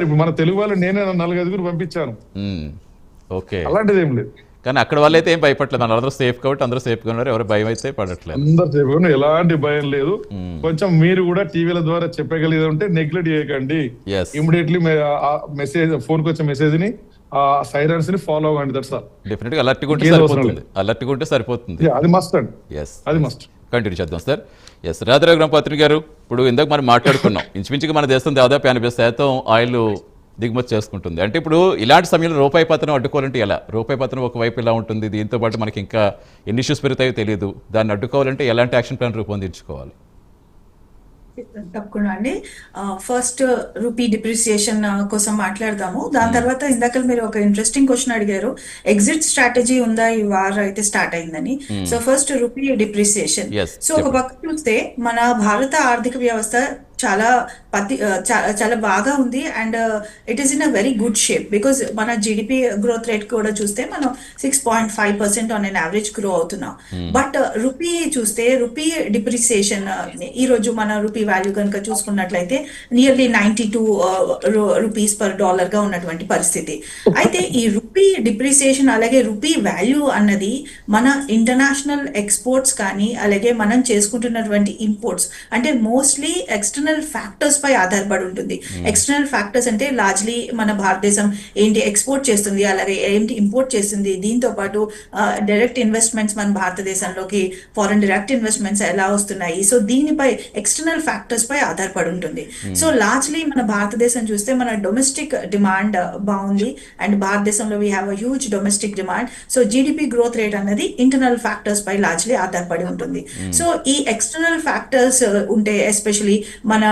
ఇప్పుడు మన తెలుగు వాళ్ళు నేనే 4-5 పంపించాను. ఓకే, అలాంటిది ఏం లేదు. కానీ అక్కడ వాళ్ళు అయితే ఏం భయపడలేదు, అందరూ సేఫ్ కాబట్టి అందరూ సేఫ్గా ఉన్నారు, ఎవరు భయం అయితే పడట్లేదు. అందరు సేఫ్, ఎలాంటి భయం లేదు. కొంచెం మీరు కూడా టీవీల ద్వారా చెప్పగలిగే ఉంటే నెగ్లెక్ట్ చేయకండి. ఇమీడియట్లీ మెసేజ్, ఫోన్ కి వచ్చే మెసేజ్ ని, ఆ సైరన్స్ ని ఫాలో అవ్వండి. That's all. డెఫినెట్ గా అలర్ట్ ఉంటే సరిపోతుంది, అలర్ట్ ఉంటే సరిపోతుంది. అది మస్ట్ అండి. అది మస్ట్. కంటిన్యూ చేద్దాం సార్. రాజారావు పత్రి గారు, ఇప్పుడు ఇందాక మనం మాట్లాడుకున్నాం, ఇంచుమించుగా మన దేశం దాదాపు 80% ఆయిల్ దిగుమతి చేసుకుంటుంది. అంటే ఇప్పుడు ఇలాంటి సమయంలో రూపాయి పతనం అడ్డుకోవాలంటే ఎలా? రూపాయి పతనం ఒకవైపు ఇలా ఉంటుంది, దీంతో పాటు మనకి ఇంకా ఎన్ని ఇష్యూస్ పెరుగుతాయో తెలియదు. దాన్ని అడ్డుకోవాలంటే ఎలాంటి యాక్షన్ ప్లాన్ రూపొందించుకోవాలి? తప్పకుండా అండి. ఫస్ట్ రూపీ డిప్రిసియేషన్ కోసం మాట్లాడదాము. దాని తర్వాత ఇందాక మీరు ఒక ఇంట్రెస్టింగ్ క్వశ్చన్ అడిగారు, ఎగ్జిట్ స్ట్రాటజీ ఉందా ఈ వార్ అయితే స్టార్ట్ అయిందని. So first rupee depreciation. So ఒక పక్క చూస్తే మన భారత ఆర్థిక వ్యవస్థ చాలా చాలా బాగా ఉంది and it is in a very good shape. Because మన జీడిపి గ్రోత్ రేట్ కూడా చూస్తే మనం 6.5% ఆన్ ఎన్ యావరేజ్ గ్రో అవుతున్నాం. బట్ రూపీ చూస్తే, రూపీ డిప్రిసియేషన్ ఈ రోజు మన రూపీ వాల్యూ కనుక చూసుకున్నట్లయితే నియర్లీ 92 రూపీస్ పర్ డాలర్ గా ఉన్నటువంటి పరిస్థితి. అయితే ఈ రూపీ డిప్రిసియేషన్ అలాగే రూపీ వాల్యూ అన్నది మన ఇంటర్నేషనల్ ఎక్స్పోర్ట్స్ కానీ అలాగే మనం చేసుకుంటున్నటువంటి ఇంపోర్ట్స్, అంటే మోస్ట్లీ ఎక్స్టర్నల్ ఫ్యాక్టర్స్ పై ఆధారపడి ఉంటుంది. ఎక్స్టర్నల్ ఫ్యాక్టర్స్ అంటే లార్జ్లీ మన భారతదేశం ఏంటి ఎక్స్పోర్ట్ చేస్తుంది, అలాగే ఏంటి ఇంపోర్ట్ చేస్తుంది, దీంతో పాటు డైరెక్ట్ ఇన్వెస్ట్మెంట్స్ మన భారతదేశంలోకి, ఫారెన్ డైరెక్ట్ ఇన్వెస్ట్మెంట్స్ ఎలా వస్తున్నాయి, సో దీనిపై ఎక్స్టర్నల్ ఫ్యాక్టర్స్ పై ఆధారపడి ఉంటుంది. సో లార్జ్లీ మన భారతదేశం చూస్తే మన డొమెస్టిక్ డిమాండ్ బాగుంది అండ్ భారతదేశంలో we have a huge domestic demand. So GDP growth rate అనేది ఇంటర్నల్ ఫ్యాక్టర్స్ పై లార్జ్లీ ఆధారపడి ఉంటుంది. సో ఈ ఎక్స్టర్నల్ ఫ్యాక్టర్స్ ఉంటే, ఎస్పెషలీ మన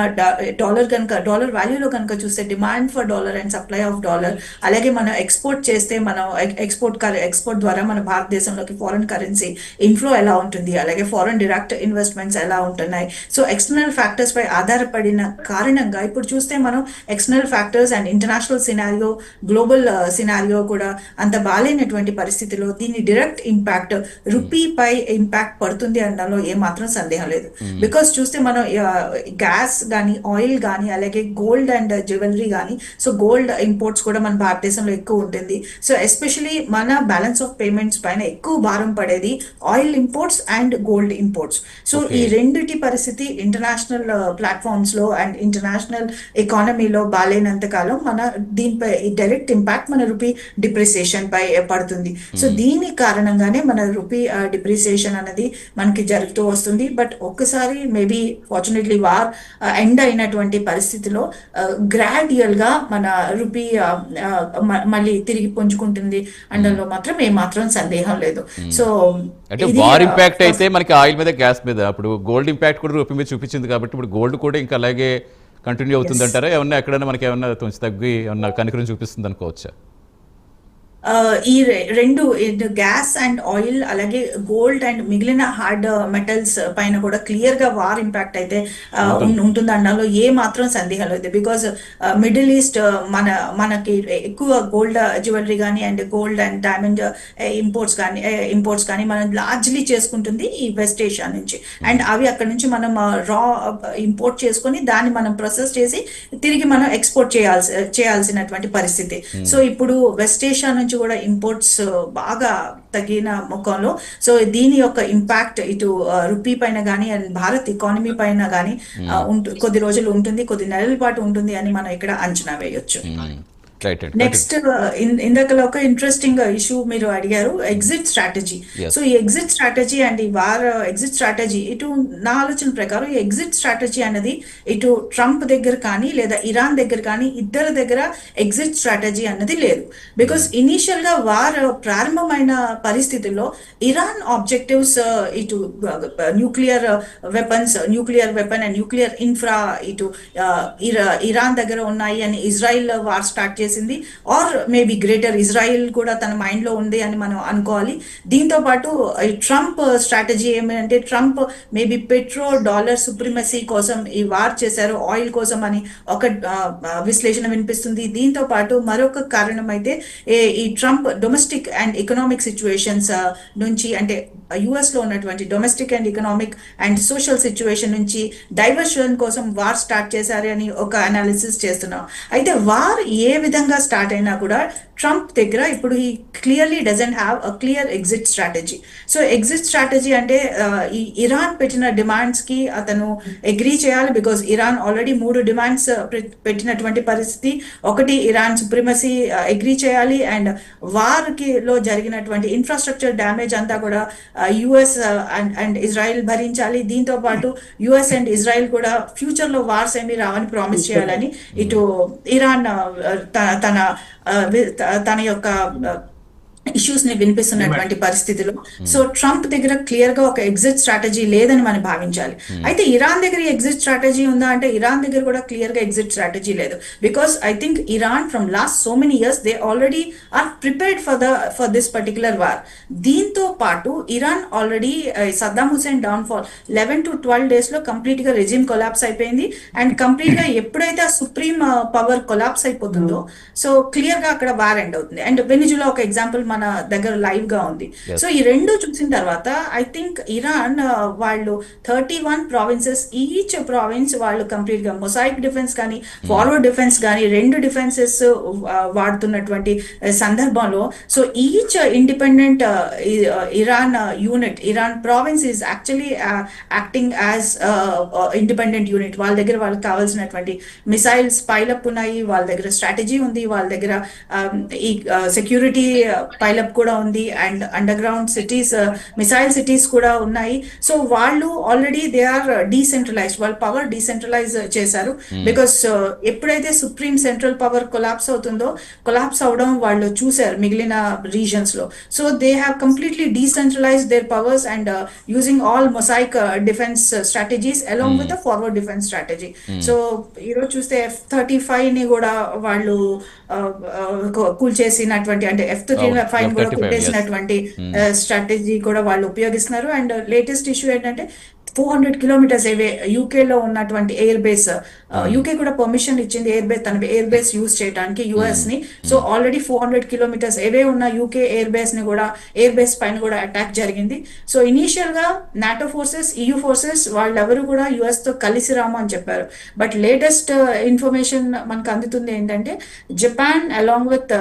డాలర్ కనుక, డాలర్ వాల్యూలో కనుక చూస్తే demand for dollar and supply of dollar, అలాగే మనం ఎక్స్పోర్ట్ చేస్తే మనం ఎక్స్పోర్ట్ ద్వారా మన భారతదేశంలోకి ఫారెన్ కరెన్సీ ఇన్ఫ్లో ఎలా ఉంటుంది, అలాగే ఫారెన్ డైరెక్ట్ ఇన్వెస్ట్మెంట్స్ ఎలా ఉంటున్నాయి. సో ఎక్స్టర్నల్ ఫ్యాక్టర్స్ పై ఆధారపడిన కారణంగా ఇప్పుడు చూస్తే మనం external factors and international scenario, global scenario కూడా అంత బాలేనటువంటి పరిస్థితిలో దీని డైరెక్ట్ ఇంపాక్ట్ రూపీ పై ఇంపాక్ట్ పడుతుంది అనడంలో ఏమాత్రం సందేహం లేదు. బికాస్ చూస్తే మనం గ్యాస్ కానీ, ఆయిల్ కానీ, అలాగే గోల్డ్ అండ్ జ్యువెలరీ కానీ, సో గోల్డ్ ఇంపోర్ట్స్ కూడా మన భారతదేశంలో ఎక్కువ ఉంటుంది. సో ఎస్పెషలీ మన బ్యాలెన్స్ ఆఫ్ పేమెంట్స్ పైన ఎక్కువ భారం పడేది oil imports and gold imports. So ఈ రెండిటి పరిస్థితి ఇంటర్నేషనల్ ప్లాట్ఫామ్స్ లో అండ్ ఇంటర్నేషనల్ ఎకానమీలో బాలేనంత కాలం మన దీనిపై డైరెక్ట్ ఇంపాక్ట్ మన రూపీ డిప్రిసియేషన్ పై పడుతుంది. సో దీని కారణంగానే మన రూపీ డిప్రిసియేషన్ అనేది మనకి జరుగుతూ వస్తుంది. బట్ ఒక్కసారి మేబీ ఫార్చునేట్లీ వార్ ఎండ్ అయినటువంటి పరిస్థితిలో గ్రాడ్యువల్ గా మన రూపీ మళ్ళీ తిరిగి పుంజుకుంటుంది అనడంలో మాత్రం ఏమాత్రం సందేహం లేదు. సో అంటే వార్ ఇంపాక్ట్ అయితే మనకి ఆయిల్ మీద, గ్యాస్ మీద, అప్పుడు గోల్డ్ ఇంపాక్ట్ కూడా రూపీ మీద చూపించింది కాబట్టి ఇప్పుడు గోల్డ్ కూడా ఇంకా అలాగే కంటిన్యూ అవుతుంది అంటారా? ఏమన్నా ఎక్కడైనా మనకి ఏమన్నా కొంచెం తగ్గి ఏమన్నా కనికరం చూపిస్తుంది అనుకోవచ్చా? ఈ రెండు గ్యాస్ అండ్ ఆయిల్ అలాగే గోల్డ్ అండ్ మిగిలిన హార్డ్ మెటల్స్ పైన కూడా క్లియర్ గా వార్ ఇంపాక్ట్ అయితే ఉంటుంది అనడంలో ఏ మాత్రం సందేహం లేదు. బికాస్ మిడిల్ ఈస్ట్ మనకి ఎక్కువ గోల్డ్ జ్యువెలరీ కానీ and gold and diamond imports కానీ మనం లార్జ్లీ చేసుకుంటుంది ఈ వెస్ట్ ఏషియా నుంచి. అండ్ అవి అక్కడ నుంచి మనం రా ఇంపోర్ట్ చేసుకొని దాన్ని మనం ప్రాసెస్ చేసి తిరిగి మనం ఎక్స్పోర్ట్ చేయాల్సినటువంటి పరిస్థితి. సో ఇప్పుడు వెస్ట్ ఏషియా నుంచి కూడా ఇంపోర్ట్స్ బాగా తగ్గిన ముఖంలో, సో దీని యొక్క ఇంపాక్ట్ ఇటు రూపీ పైన కానీ అండ్ భారత్ ఎకానమీ పైన కానీ కొద్ది రోజులు ఉంటుంది, కొద్ది నెలల పాటు ఉంటుంది అని మనం ఇక్కడ అంచనా వేయొచ్చు. నెక్స్ట్ ఇందాకలో ఒక ఇంట్రెస్టింగ్ ఇష్యూ మీరు అడిగారు, ఎగ్జిట్ స్ట్రాటజీ. సో ఈ ఎగ్జిట్ స్ట్రాటజీ అండ్ ఈ వార్ ఎగ్జిట్ స్ట్రాటజీ, ఇటు నా ఆలోచన ప్రకారం ఈ ఎగ్జిట్ స్ట్రాటజీ అనేది ఇటు ట్రంప్ దగ్గర కానీ లేదా ఇరాన్ దగ్గర కానీ ఇద్దరి దగ్గర ఎగ్జిట్ స్ట్రాటజీ అన్నది లేదు. బికాస్ ఇనీషియల్ గా వార్ ప్రారంభమైన పరిస్థితుల్లో ఇరాన్ ఆబ్జెక్టివ్స్ ఇటు nuclear weapon and nuclear infra ఇటు ఇరాన్ దగ్గర ఉన్నాయి అని ఇజ్రాయిల్ వార్ స్టార్ట్ చేసింది, ఆర్ మేబీ గ్రేటర్ ఇజ్రాయిల్ కూడా తన మైండ్ లో ఉంది అని మనం అనుకోవాలి. దీంతో పాటు ట్రంప్ స్ట్రాటజీ ఏమంటే Trump maybe petro dollar supremacy కోసం ఈ వార్ చేశారు, ఆయిల్ కోసం అని ఒక విశ్లేషణ వినిపిస్తుంది. దీంతో పాటు మరొక కారణం అయితే ఈ Trump domestic and economic situations నుంచి, అంటే యుఎస్ లో ఉన్నటువంటి domestic and economic and social situation నుంచి డైవర్షన్ కోసం వార్ స్టార్ట్ చేశారు అని ఒక అనాలిసిస్ చేస్తున్నాం. అయితే వార్ ఏ విధంగా స్టార్ట్ అయినా కూడా ట్రంప్ దగ్గర ఇప్పుడు ఈ clearly doesn't have a clear exit strategy. So exit strategy అంటే ఈ ఇరాన్ పెట్టిన డిమాండ్స్ కి అతను అగ్రీ చేయాలి, బికాస్ ఇరాన్ ఆల్రెడీ 3 డిమాండ్స్ పెట్టినటువంటి పరిస్థితి. ఒకటి, ఇరాన్ సుప్రిమసీ అగ్రీ చేయాలి, అండ్ వార్ కి లో జరిగినటువంటి ఇన్ఫ్రాస్ట్రక్చర్ డ్యామేజ్ అంతా కూడా యుఎస్ అండ్ ఇజ్రాయెల్ భరించాలి. దీంతో పాటు యుఎస్ అండ్ ఇజ్రాయెల్ కూడా ఫ్యూచర్ లో వార్స్ ఏమి రావని ప్రామిస్ చేయాలని ఇటు ఇరాన్ తన యొక్క ఇష్యూస్ ని వినిపిస్తున్నటువంటి పరిస్థితిలో సో ట్రంప్ దగ్గర క్లియర్ గా ఒక ఎగ్జిట్ స్ట్రాటజీ లేదని మనం భావించాలి. అయితే ఇరాన్ దగ్గర ఎగ్జిట్ స్ట్రాటజీ ఉందా అంటే ఇరాన్ దగ్గర కూడా క్లియర్ గా ఎగ్జిట్ స్ట్రాటజీ లేదు. Because I think Iran from last so many years they already are prepared for this particular war. దీంతో పాటు Iran already Saddam Hussein downfall 11 to 12 days లో కంప్లీట్ గా రెజిమ్ కొలాప్స్ అయిపోయింది. And complete గా ఎప్పుడైతే ఆ supreme power collapse అయిపోతుందో so clear గా అక్కడ వార్ ఎండ్ అవుతుంది. అండ్ వెనిజులా ఒక ఎగ్జాంపుల్ మన దగ్గర లైవ్ గా ఉంది. సో ఈ రెండు చూసిన తర్వాత ఐ థింక్ ఇరాన్ వాళ్ళు 31 ప్రావిన్సెస్, ఈచ్ ప్రావిన్స్ వాళ్ళు కంప్లీట్ గా మొసాయిక్ డిఫెన్స్ కానీ ఫార్వర్డ్ డిఫెన్స్ కానీ 2 డిఫెన్సెస్ వాడుతున్నటువంటి సందర్భంలో so each independent Iran unit, Iran province is actually acting as independent unit. వాళ్ళ దగ్గర వాళ్ళకి కావాల్సినటువంటి మిసైల్స్ పైలప్ ఉన్నాయి, వాళ్ళ దగ్గర స్ట్రాటజీ ఉంది, వాళ్ళ దగ్గర ఈ సెక్యూరిటీ పైలప్ కూడా ఉంది, and under ground cities, missile cities కూడా ఉన్నాయి. సో వాళ్ళు ఆల్రెడీ దే ఆర్ డీసెంట్రలైజ్డ్, వాళ్ళు పవర్ డీసెంట్రలైజ్ చేశారు. బికాస్ ఎప్పుడైతే సుప్రీం సెంట్రల్ పవర్ కొలాప్స్ అవుతుందో, కొలాప్స్ అవడం వాళ్ళు చూశారు మిగిలిన రీజన్స్ లో. So they have completely decentralise their powers and using all mosaic defence strategies along with forward defence strategy. So ఈరోజు చూస్తే F-35 ని కూడా వాళ్ళు కూల్చేసినటువంటి అంటే F-35 కూడా కొట్టేసినటువంటి స్ట్రాటజీ కూడా వాళ్ళు ఉపయోగిస్తున్నారు. అండ్ లేటెస్ట్ ఇష్యూ ఏంటంటే 400 kilometers అవే యూకే లో ఉన్నటువంటి ఎయిర్ బేస్, యూకే కూడా పర్మిషన్ ఇచ్చింది తన ఎయిర్ బేస్ యూజ్ చేయడానికి యుఎస్ ని. సో ఆల్రెడీ 400 kilometers అవే ఉన్న యూకే ఎయిర్ బేస్ ని కూడా, ఎయిర్ బేస్ పైన కూడా అటాక్ జరిగింది. సో ఇనీషియల్ గా నాటో ఫోర్సెస్, EU ఫోర్సెస్ వాళ్ళెవరు కూడా యుఎస్ తో కలిసి రాము అని చెప్పారు. బట్ లేటెస్ట్ ఇన్ఫర్మేషన్ మనకు అందుతుంది ఏంటంటే Japan along with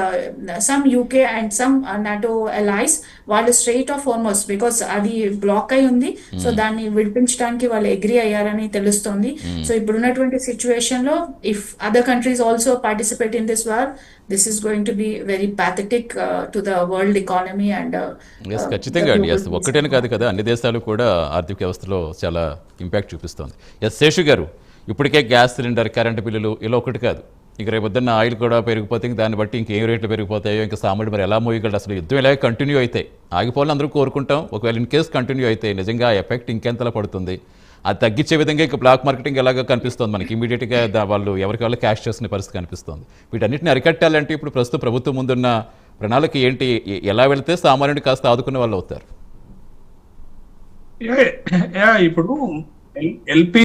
some UK and some NATO allies వాళ్ళు స్ట్రెయిట్ ఆఫ్ హార్మోస్, బికాస్ అది బ్లాక్ అయి ఉంది, సో దాన్ని విడిపించడానికి వాళ్ళు అగ్రీ అయ్యారని తెలుస్తోంది. సో ఇప్పుడున్నటువంటి సిచ్యువేషన్ లో if other countries also participate in this war, this is going to be very pathetic to the world economy. And ఖచ్చితంగా అండి, ఒక్కటేనే కాదు కదా, అన్ని దేశాలు కూడా ఆర్థిక వ్యవస్థలో చాలా ఇంపాక్ట్ చూపిస్తోంది. శేషు గారు, ఇప్పటికే గ్యాస్ సిలిండర్, కరెంటు బిల్లులు ఇలా ఒకటి కాదు, ఇక రేపు పొద్దున్న ఆయిల్ కూడా పెరిగిపోతే దాన్ని బట్టి ఇంకేం రేట్లు పెరిగిపోతాయో, ఇంకా సామాన్యుడు మరి ఎలా మోయగలడు, అసలు యుద్ధం ఇలాగే కంటిన్యూ అయితే ఆగిపోవాలని అందరూ కోరుకుంటాం. ఒకవేళ ఇన్ కేసు కంటిన్యూ అయితే నిజంగా ఆ ఎఫెక్ట్ ఇంకెంతలా పడుతుంది, అది తగ్గించే విధంగా ఇక బ్లాక్ మార్కెటింగ్ ఎలాగో కనిపిస్తుంది మనకి, ఇమీడియట్గా వాళ్ళు ఎవరికి వాళ్ళు క్యాష్ చేసుకునే పరిస్థితి కనిపిస్తుంది. వీటన్నిటిని అరికట్టాలంటే ఇప్పుడు ప్రస్తుతం ప్రభుత్వం ముందున్న ప్రణాళిక ఏంటి, ఎలా వెళితే సామాన్యుడు కాస్త ఆదుకునే వాళ్ళు అవుతారు? ఇప్పుడు ఎల్పి